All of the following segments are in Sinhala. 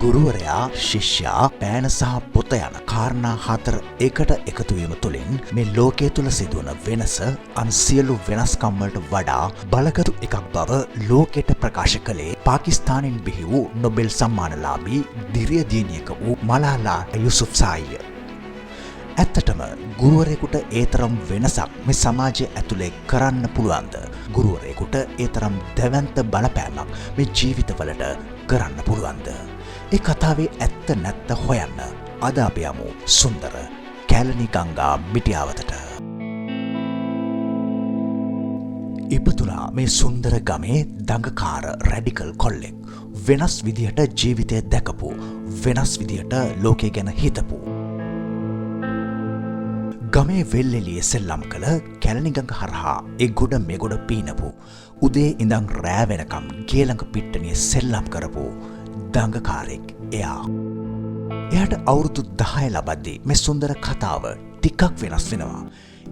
ගුරුවරයා ශිෂ්‍යයා පෑන සහ පොත යන කාරණා 4 එකට එකතු වීම තුළින් මේ ලෝකයේ තුල සිදුවන වෙනස අන් සියලු වෙනස්කම් වලට වඩා බලගතු එකක් බව ලෝකයට ප්‍රකාශ කළේ පාකිස්තානෙන් බිහි වූ නොබෙල් සම්මානලාභී දිරිය දියණියක වූ මලාලා යුසුෆ්සායි. ඇත්තටම ගුරුවරයෙකුට ඒ තරම් වෙනසක් මේ සමාජය ඇතුලේ කරන්න පුළුවන්ද? ගුරුවරයෙකුට ඒ තරම් දැවැන්ත බලපෑමක් මේ ජීවිතවලට කරන්න පුළුවන්ද? ඒ කතාවේ ඇත්ත නැත්ත හොයන්න අද අපි යමු සුන්දර කැලණි ගංගා මිටියාවතට. ඉපදුනා මේ සුන්දර ගමේ දඟකාර රැඩිකල් කොල්ලෙක්. වෙනස් විදියට ජීවිතය දැකපු, වෙනස් විදියට ලෝකය ගැන හිතපු. ගමේ වෙල්ෙලිය සෙල්ලම් කළ කැලණිගඟ හරහා ඒ ගොඩ මේ ගොඩ පීනපු, උදේ ඉඳන් රෑ වෙනකම් ගේළඟ පිට්ටනිය සෙල්ලම් කරපු දඟකාරෙක් එයා. එයාට අවුරුදු 10 ලබද්දී මේ සුන්දර කතාව ටිකක් වෙනස් වෙනවා.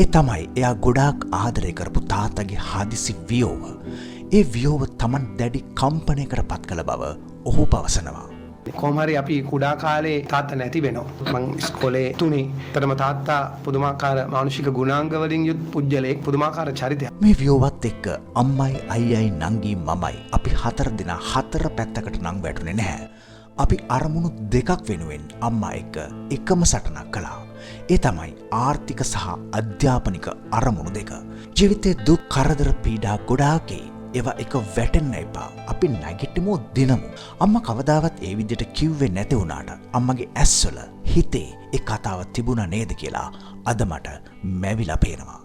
ඒ තමයි එයා ගොඩාක් ආදරය කරපු තාත්තගේ හදිසි වියෝව. ඒ වියෝව Taman දැඩි කම්පනයකට පත් කළ බව ඔහු පවසනවා. කොහොම හරි අපි කුඩා කාලේ තාත්තා නැති වෙනවා. මං ඉස්කෝලේ 3 තරම තාත්තා පුදුමාකාර මානසික ගුණාංග වලින් යුත් පුජ්‍යලෙක්, පුදුමාකාර චරිතයක්. මේ වියෝවත් එක්ක අම්මයි අයියයි නංගි මමයි අපි 4 දෙනා 4 පැත්තකට නම් වැටුනේ නැහැ. අපි අරමුණු දෙකක් වෙනුවෙන් අම්මා එක්ක එකම සටනක් කළා. ඒ තමයි ආර්ථික සහ අධ්‍යාපනික අරමුණු දෙක. ජීවිතේ දුක් කරදර පීඩා ගොඩාකේ ඒවා එක වැටෙන්න එපා. අපි නැගිටිමු දිනමු. අම්මා කවදාවත් ඒ විදිහට කිව්වේ නැති වුණාට අම්මගේ ඇස්වල හිතේ ඒ කතාව තිබුණා නේද කියලා අද මට මැවිලා පේනවා.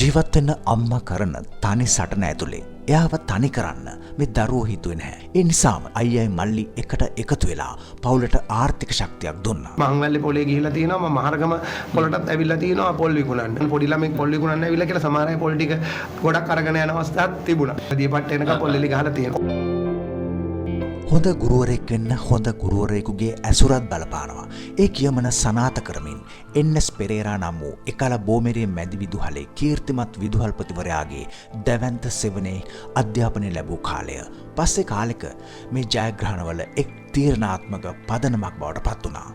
ජීවත් වෙන්න අම්මා කරන තනි සටන ඇතුලේ එයාව තනි කරන්න මේ දරුවෝ හිතුවේ නැහැ. ඒ නිසාම අයියයි මල්ලි එකට එකතු වෙලා පවුලට ආර්ථික ශක්තියක් දුන්නා. මං වැල්ලේ පොලේ ගිහිල්ලා තියෙනවා, මම මහරගම පොලටත් ඇවිල්ලා තියෙනවා පොල් විකුණන්න. පොඩි ළමෙක් පොල් විකුණන්න ඇවිල්ලා කියලා සමහර අය පොල් ටික ගොඩක් අරගෙන යන අවස්ථාවක් තිබුණා. දීපට්ට එනකම් පොල් එලි ගහලා තියෙනවා. හොඳ ගුරුවරයෙක් වෙන්න හොඳ ගුරුවරයෙකුගේ ඇසුරත් බලපානවා. ඒ කියමන සනාත කරමින් එන්.එස්. පෙරේරා නම් වූ එකල බෝමෙරිය මැදි විදුහලේ කීර්තිමත් විදුහල්පතිවරයාගේ දැවැන්ත සෙවනේ අධ්‍යාපනය ලැබූ කාලය පස්සේ කාලෙක මේ ජයග්‍රහණවල එක් තීරණාත්මක පදනමක් බවට පත් වුණා.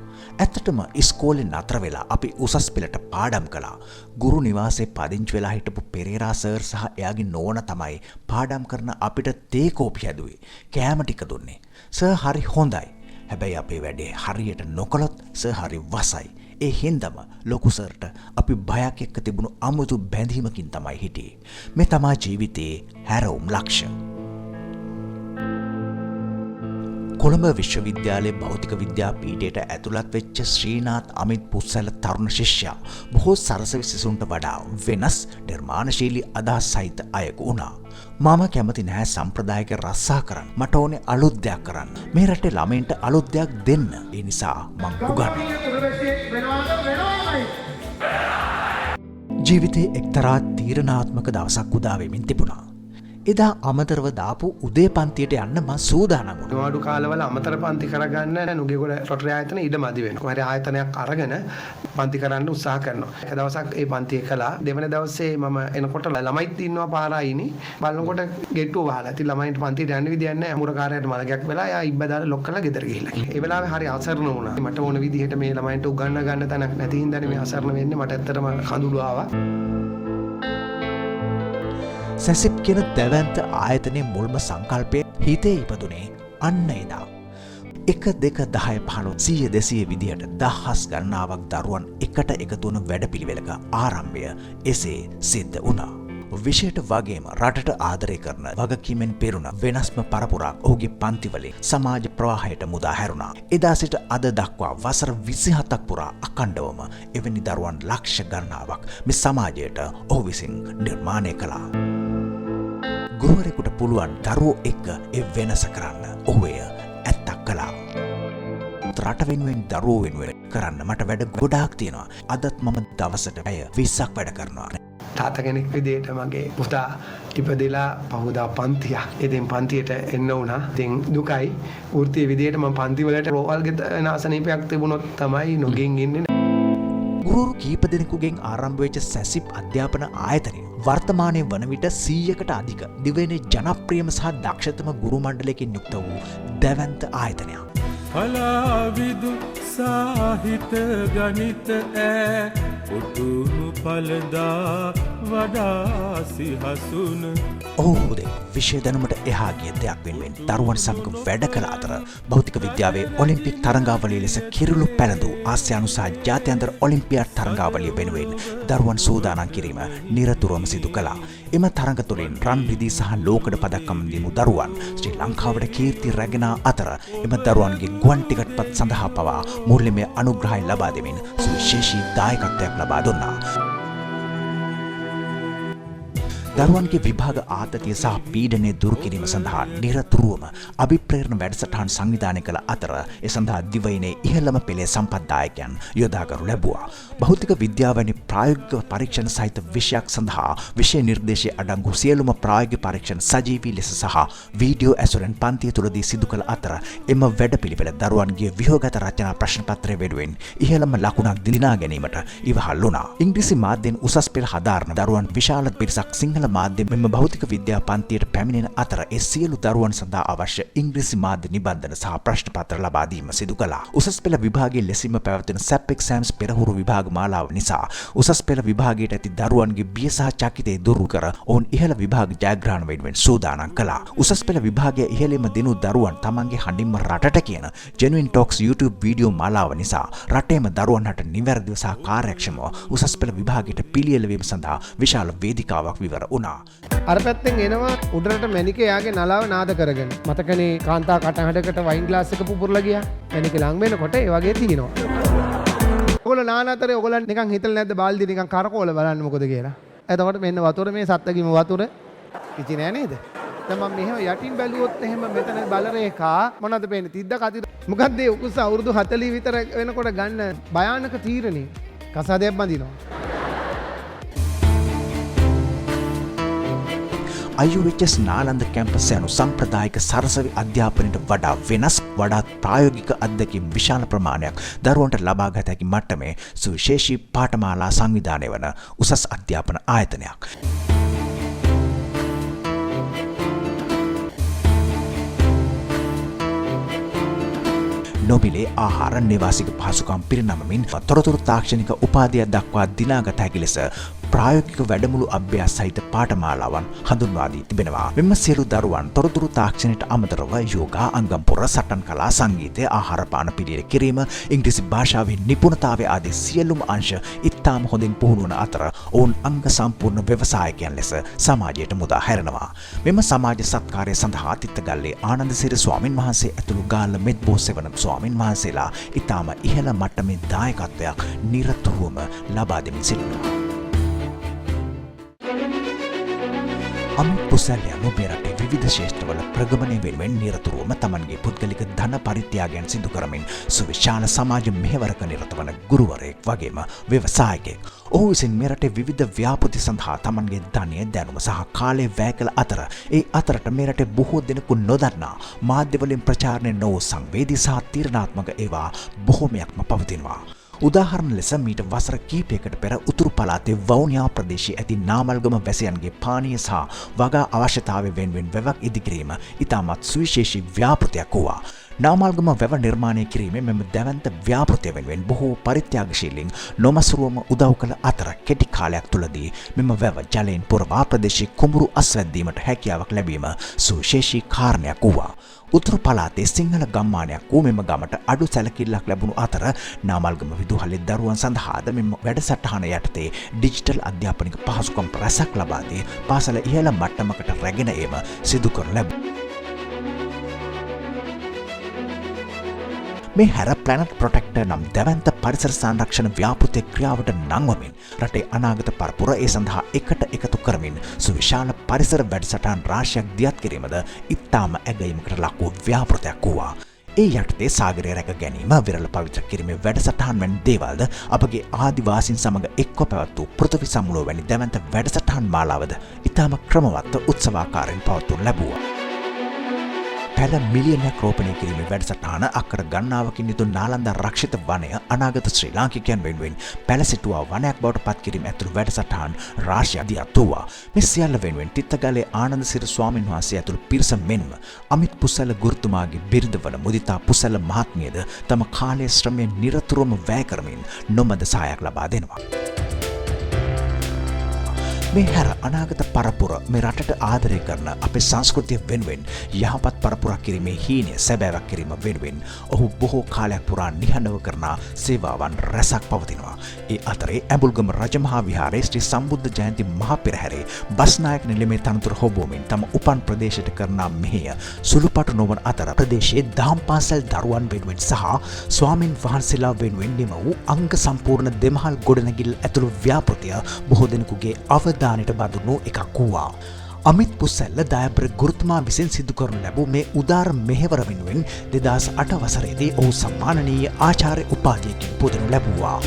ඇත්තටම ඉස්කෝලේ නතර වෙලා අපි උසස් පෙළට පාඩම් කළා. ගුරු නිවාසයේ පදිංචි වෙලා හිටපු පෙරේරා සර් සහ එයාගේ නෝන තමයි පාඩම් කරන අපිට තේ කෝපි හැදුවේ. කෑම ටික දුන්නේ. සර් හරි හොඳයි. හැබැයි අපේ වැඩේ හරියට නොකළොත් සර් හරි වසයි. ඒ හින්දම ලොකු සර්ට අපි බයක් එක්ක තිබුණු අමුතු බැඳීමකින් තමයි හිටියේ. මේ තමයි ජීවිතයේ හැරවුම් ලක්ෂ්‍ය. කොළඹ විශ්වවිද්‍යාලයේ භෞතික විද්‍යා පීඨයට ඇතුළත් වෙච්ච ශ්‍රීනාත් අමිත් පුස්සල තරුණ ශිෂ්‍යයා බොහෝ සරසවි සිසුන්ට වඩා වෙනස් නිර්මාණශීලී අදහස් සහිත අයෙකු වුණා. මම කැමති නැහැ සම්ප්‍රදායික රස්සා කරන්න. මට ඕනේ අලුත් දෙයක් කරන්න. මේ රටේ ළමයින්ට අලුත් දෙයක් දෙන්න. ඒ නිසා මං උගන්වනවා. ජීවිතේ එක්තරා තීරණාත්මක දවසක් උදා වෙමින් තිබුණා. එදා අමතරව දාපු උදේ පන්තියට යන්න මම සූදානම් වුණා. නෝඩු කාලවල අමතර පන්ති කරගන්න නුගේගොඩ රොටරි ආයතන ඉඩ මදි වෙනවා. කොහරි ආයතනයක් අරගෙන පන්ති කරන්න උත්සාහ කරනවා. එක දවසක් ඒ පන්තිය කළා. දෙවන දවසේ මම එනකොට ළමයිත් ඉන්නවා පාරායිනේ. බලනකොට ගෙට්ටුව වහලා. ඉතින් ළමයින්ට පන්තියට යන්න විදියක් නැහැ. අමුරකාරයාට මලගයක් වෙලා එයා ඉබ්බ දාලා ලොක් කරලා ගෙදර ගිහිල්ලා. ඒ වෙලාවේ හරි අසරණ වුණා. මට ඕන විදිහට මේ ළමයින්ට උගන්වා ගන්න තැනක් නැති හින්දානේ මේ අසරණ වෙන්නේ. මට ඇත්තටම කඳුළු ආවා. සැසිප් කියන දැවැන්ත ආයතනයේ මුල්ම සංකල්පය හිතේ ඉපදුනේ අන්න එදා. 1 2 10 15 100 200 විදිහට දහස් ගණනාවක් දරුවන් එකට එකතු වන වැඩපිළිවෙලක ආරම්භය එසේ සිද්ධ වුණා. විෂයට වගේම රටට ආදරය කරන වගකීමෙන් පෙරුණ වෙනස්ම පරපුරක් ඔහුගේ පන්තිවලින් සමාජ ප්‍රවාහයට මුදා හැරුණා. එදා සිට අද දක්වා වසර 27ක් පුරා අඛණ්ඩවම එවැනි දරුවන් ලක්ෂ ගණනාවක් මේ සමාජයට ඔහු විසින් නිර්මාණය කළා. ගුරුවරයෙකුට පුළුවන් දරුවෝ එක්ක ඒ වෙනස කරන්න. ඔහු එය ඇත්තක් කළා. රට වෙනුවෙන් දරුවෝ වෙනුවෙන් කරන්න මට වැඩ ගොඩාක් තියෙනවා. අදත් මම දවසට පැය 20ක් වැඩ කරනවා. තාත්තා කෙනෙක් විදිහට මගේ පුතා ඉපදෙලා පහුදා පන්තියක්. ඉතින් පන්තියට එන්න වුණා. ඉතින් දුකයි. වෘත්තීය විදිහට මම පන්ති වලට රෝවල් ගෙන ආසනීපයක් තිබුණොත් තමයි නොගෙන් ඉන්නේ. ගුරු කීප දෙනෙකුගෙන් ආරම්භ වෙච්ච සැසිප් අධ්‍යාපන ආයතනය වර්තමානයේ වන විට 100කට අධික දිවයිනේ ජනප්‍රියම සහ දක්ෂතම ගුරු මණ්ඩලයකින් යුක්ත වූ දැවැන්ත ආයතනයක්. කලාවිදු සාහිත ගණිත ඈ උතුණු පළදා වඩා සිහසුන ඔහුද විෂය දැනුමට එහා ගිය දෙයක් වෙනුවෙන් දරුවන් සමග වැඩ කළ අතර භෞතික විද්‍යාවේ ඔලිම්පික් තරඟාවලිය ලෙස කිරුළු පැළඳූ ආසියානු සහ ජාත්‍යන්තර ඔලිම්පියාඩ් තරඟාවලිය වෙනුවෙන් දරුවන් සූදානම් කිරීම නිරතුරුවම සිදු කළා. එම තරඟ තුළින් රන් රිදී සහ ලෝකඩ පදක්කම් දිනු දරුවන් ශ්‍රී ලංකාවට කීර්ති රැගෙන අතර එම දරුවන්ගේ ගුවන් ටිකට්පත් සඳහා පවා මූල්‍යමය අනුග්‍රහය ලබා දෙමින් සුවිශේෂී දායකත්වයක් ලබා දුන්නා. දරුවන්ගේ විභාග ආතතිය සහ පීඩනය දුරු කිරීම සඳහා නිරතුරුවම අභිප්‍රේරණ වැඩසටහන් සංවිධානය කළ අතර ඒ සඳහා දිවයිනේ ඉහළම පෙළේ සම්පත්දායකයන් යොදාගනු ලැබුවා. භෞතික විද්‍යාව වැනි ප්‍රායෝගික පරීක්ෂණ සහිත විෂයක් සඳහා විෂය නිර්දේශයේ අඩංගු සියලුම ප්‍රායෝගික පරීක්ෂණ සජීවී ලෙස සහ වීඩියෝ ඇසුරෙන් පන්තිය තුළදී සිදු කළ අතර එම වැඩපිළිවෙල දරුවන්ගේ ව්‍යුහගත රචනා ප්‍රශ්න පත්‍රය වෙනුවෙන් ඉහළම ලකුණක් දිනා ගැනීමට ඉවහල් වුණා. ඉංග්‍රීසි මාධ්‍යෙන් උසස් පෙළ හදාරන දරුවන් විශාල පිරිසක් සිංහල මාධ්‍ය මෙම භෞතික විද්‍යා පන්තියට පැමිණෙන අතර ඒ සියලු දරුවන් සඳහා අවශ්‍ය ඉංග්‍රීසි මාධ්‍ය නිබන්ධන සහ ප්‍රශ්න පත්‍ර ලබා දීම සිදු කළා. උසස් පෙළ විභාගයේ ලෙසින්ම පැවැත්වෙන SAP exams පෙරහුරු විභාග මාලාව නිසා උසස් පෙළ විභාගයට ඇති දරුවන්ගේ බිය සහ චකිතය දුරු කර ඔවුන් ඉහළ විභාග ජයග්‍රහණ වෙනුවෙන් සූදානම් කළා. උසස් පෙළ විභාගයේ ඉහළින්ම දිනු දරුවන් තමන්ගේ හඬින්ම රටට කියන Genuine Talks YouTube වීඩියෝ මාලාව නිසා රටේම දරුවන්ට නිවැරදිව සහ කාර්යක්ෂමව උසස් පෙළ විභාගයට පිළියෙල වීම සඳහා විශාල වේදිකාවක් විවර වුණා. අර පැත්තෙන් එනවා උඩරට මැනික එයාගේ නලාව නාද කරගෙන. මතකනේ කාන්තා කටහඬකට වයින් ග්ලාස් එක පුපුරලා ගියා. මැනික ලඟ වෙනකොට ඒ වගේ තියෙනවා. ඔයගොල්ලෝ නාන අතරේ ඔයගොල්ලන් නිකන් හිතලා නැද්ද බාල්දිය නිකන් කරකෝල බලන්න මොකද කියලා. එතකොට මෙන්න වතුර මේ සත්තගිම වතුර ඉති නෑ නේද? දැන් මම මෙහෙම යටින් බැලුවොත් එහෙම මෙතන බලරේඛා මොනවද පේන්නේ? තිද්ද කතිර. මොකද්ද ඒ උකුස අවුරුදු 40 විතර වෙනකොට ගන්න භයානක තීරණේ. කසාදයක් බඳිනවා. IUHS නාලන්ද කැම්පස් යනු සම්ප්‍රදායික සරසවි අධ්‍යාපනයට වඩා වෙනස් වඩාත් ප්‍රායෝගික අත්දැකීම් විශාල ප්‍රමාණයක් දරුවන්ට ලබා ගත හැකි මට්ටමේ සුවිශේෂී පාඨමාලා සංවිධානය වන උසස් අධ්‍යාපන ආයතනයක්. නොමිලේ ආහාර නිවාසික පහසුකම් පිරිනමමින් තොරතුරු තාක්ෂණික උපාධියක් දක්වා දිනාගත හැකි ලෙස ප්‍රායෝගික වැඩමුළු අභ්‍යාස සහිත පාඨමාලාවන් හඳුන්වා දී තිබෙනවා. මෙම සියලු දරුවන් තොරතුරු තාක්ෂණයට අමතරව යෝගා, අංගම් පොර, සටන් කලා, සංගීතය, ආහාර පාන පිළියෙල කිරීම, ඉංග්‍රීසි භාෂාවේ නිපුණතාවය ආදී සියලුම අංශ ඉතාම හොඳින් පුහුණු වන අතර ඔවුන් අංග සම්පූර්ණ ව්‍යවසායකයන් ලෙස සමාජයට මුදා හැරෙනවා. මෙම සමාජ සත්කාරය සඳහා තිත්තගල්ලේ ආනන්දසිරි ස්වාමින් වහන්සේ ඇතුළු ගාල්ල මෙත්බෝ සෙවණ ස්වාමින් වහන්සේලා ඉතාම ඉහළ මට්ටමේ දායකත්වයක් නිරතුරුවම ලබා දෙමින් සිටිනවා. අමිත් පුසල්ය නොබේ රටේ විවිධ ශේෂ්ත්‍රවල ප්‍රගමනය වෙනුවෙන් නිරතුරුවම තමන්ගේ පුද්ගලික ධන පරිත්‍යාගයන් සිදු කරමින් සුවිශාල සමාජ මෙහෙවරක නිරත වන ගුරුවරයෙක් වගේම ව්‍යවසායකයෙක්. ඔහු විසින් මේ රටේ විවිධ ව්‍යාපෘති සඳහා තමන්ගේ ධනය, දැනුම සහ කාලය වැය කළ අතර ඒ අතරට මේ රටේ බොහෝ දෙනෙකු නොදන්නා මාධ්‍යවලින් ප්‍රචාරණය නොවූ සංවේදී සහ තීරණාත්මක ඒවා බොහෝමයක්ම පවතිනවා. උදාහරණ ලෙස මීට වසර කිහිපයකට පෙර උතුරු පළාතේ වවුනියා ප්‍රදේශයේ ඇති නාමල්ගම වැසියන්ගේ පානීය සහ වගා අවශ්‍යතාවය වෙනුවෙන් වැවක් ඉදිකිරීම ඉතාමත් සුවිශේෂී ව්‍යාපෘතියක් වූවා. නාමල්ගම වැව නිර්මාණය කිරීමේ මෙම දැවැන්ත ව්‍යාපෘතිය වෙනුවෙන් බොහෝ පරිත්‍යාගශීලීන් නොමසුරුවම උදව් කළ අතර කෙටි කාලයක් තුළදී මෙම වැව ජලයෙන් පුරවා ප්‍රදේශයේ කුඹුරු අස්වැද්දීමට හැකියාවක් ලැබීම සුවිශේෂී කාරණයක් වූවා. උතුරු පළාතේ සිංහල ගම්මානයක් වූ මෙම ගමට අඩු සැලකිල්ලක් ලැබුණු අතර නාමල්ගම විදුහලේ දරුවන් සඳහාද මෙම වැඩසටහන යටතේ ඩිජිටල් අධ්‍යාපනික පහසුකම් රැසක් ලබා දී පාසල ඉහළ මට්ටමකට රැගෙන ඒම සිදු කරනු ලැබුණා. මේ හැර ප්ලැනට් ප්‍රොටෙක්ටර් නම් දැවැන්ත පරිසර සංරක්ෂණ ව්‍යාපෘතිය ක්‍රියාවට නංවමින් රටේ අනාගත පරපුර ඒ සඳහා එකට එකතු කරමින් සුවිශාල පරිසර වැඩසටහන් රාශියක් දියත් කිරීමද ඉතාම ඇගයීමකට ලක් වූ ව්‍යාපෘතියක් වූවා. ඒ යටතේ සාගරය රැක ගැනීම, විරල පවිත්‍ර කිරීමේ වැඩසටහන් වැනි දේවල්ද අපගේ ආදිවාසීන් සමග එක්ව පැවැත් වූ පෘථිවි සමුළුව වැනි දැවැන්ත වැඩසටහන් මාලාවද ඉතාම ක්‍රමවත්ව උත්සවාකාරයෙන් පවත්වනු ලැබුවා. පැල මිලියනයක් රෝපණය කිරීමේ වැඩසටහන අක්කර ගණනාවකින් යුතු නාලන්දා රක්ෂිත වනය අනාගත ශ්‍රී ලාංකිකයන් වෙනුවෙන් පැල සිටුවා වනයක් බවට පත් කිරීම ඇතුළු වැඩසටහන් රාශියක් දියත්වුවා. මේ සියල්ල වෙනුවෙන් තිත්තගලේ ආනන්දසිර ස්වාමින් වහන්සේ ඇතුළු පිරිස මෙන්ම අමිත් පුසැල ගුරුතුමාගේ බිරිඳ වන මුදිතා පුසැල මහත්මියද තම කාලයේ ශ්‍රමය නිරතුරුවම වැය කරමින් නොමද සහායක් ලබා දෙනවා. මේ හැර අනාගත පරපුර මේ රටට ආදරය කරන අපේ සංස්කෘතිය වෙනුවෙන් යහපත් පරපුරක් කිරීමේ හීනය සැබෑවක් කිරීම වෙනුවෙන් ඔහු බොහෝ කාලයක් පුරා නිහඬව කරන සේවාවන් රැසක් පවතිනවා. ඒ අතරේ ඇඹුල්ගම රජමහා විහාරයේ ශ්‍රී සම්බුද්ධ ජයන්ති මහා පෙරහැරේ බස්නායක නිලමේ තනතුර හොබෝමින් තම උපන් ප්‍රදේශයට කරන මෙහෙය සුළුපටු නොවන අතර ප්‍රදේශයේ දහම් පාසල් දරුවන් වෙනුවෙන් සහ ස්වාමින් වහන්සේලා වෙනුවෙන් නිම වූ අංග සම්පූර්ණ දෙමහල් ගොඩනැගිල්ල ඇතුළු ව්‍යාපෘතිය බොහෝ දෙනෙකුගේ අවධානයට බඳුණු එකක් වූවා. අමිත් පුසැල්ල දයාබර ගුරුතුමා විසින් සිදු කරනු ලැබූ මේ උදාර මෙහෙවර වෙනුවෙන් 2008 වසරේදී ඔහු සම්මානනීය ආචාර්ය උපාධියකින් පුදනු ලැබුවා.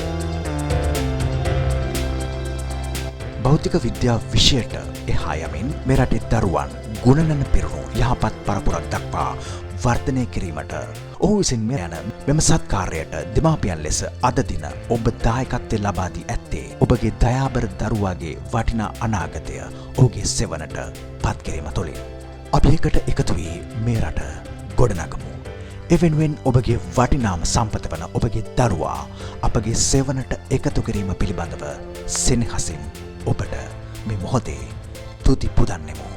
භෞතික විද්‍යා විෂයට එහා යමින් මේ රටේ දරුවන් ගුණනන පිරුණු යහපත් පරපුරක් දක්වා වර්ධනය කිරීමට ඔහු විසින් මෙරැන මෙම සත්කාරයට දෙමාපියන් ලෙස අද දින ඔබ දායකත්වය ලබා දී ඇත්තේ ඔබගේ දයාබර දරුවාගේ වටිනා අනාගතය ඔහුගේ සෙවණට පත් කිරීම තුළින්. අපි එකට එකතු වී මේ රට ගොඩනගමු. එවෙනුවෙන් ඔබගේ වටිනාම සම්පත වන ඔබගේ දරුවා අපගේ සෙවණට එකතු කිරීම පිළිබඳව සෙනෙහසින් ඔබට මේ මොහොතේ තුති පුදන්නෙමු.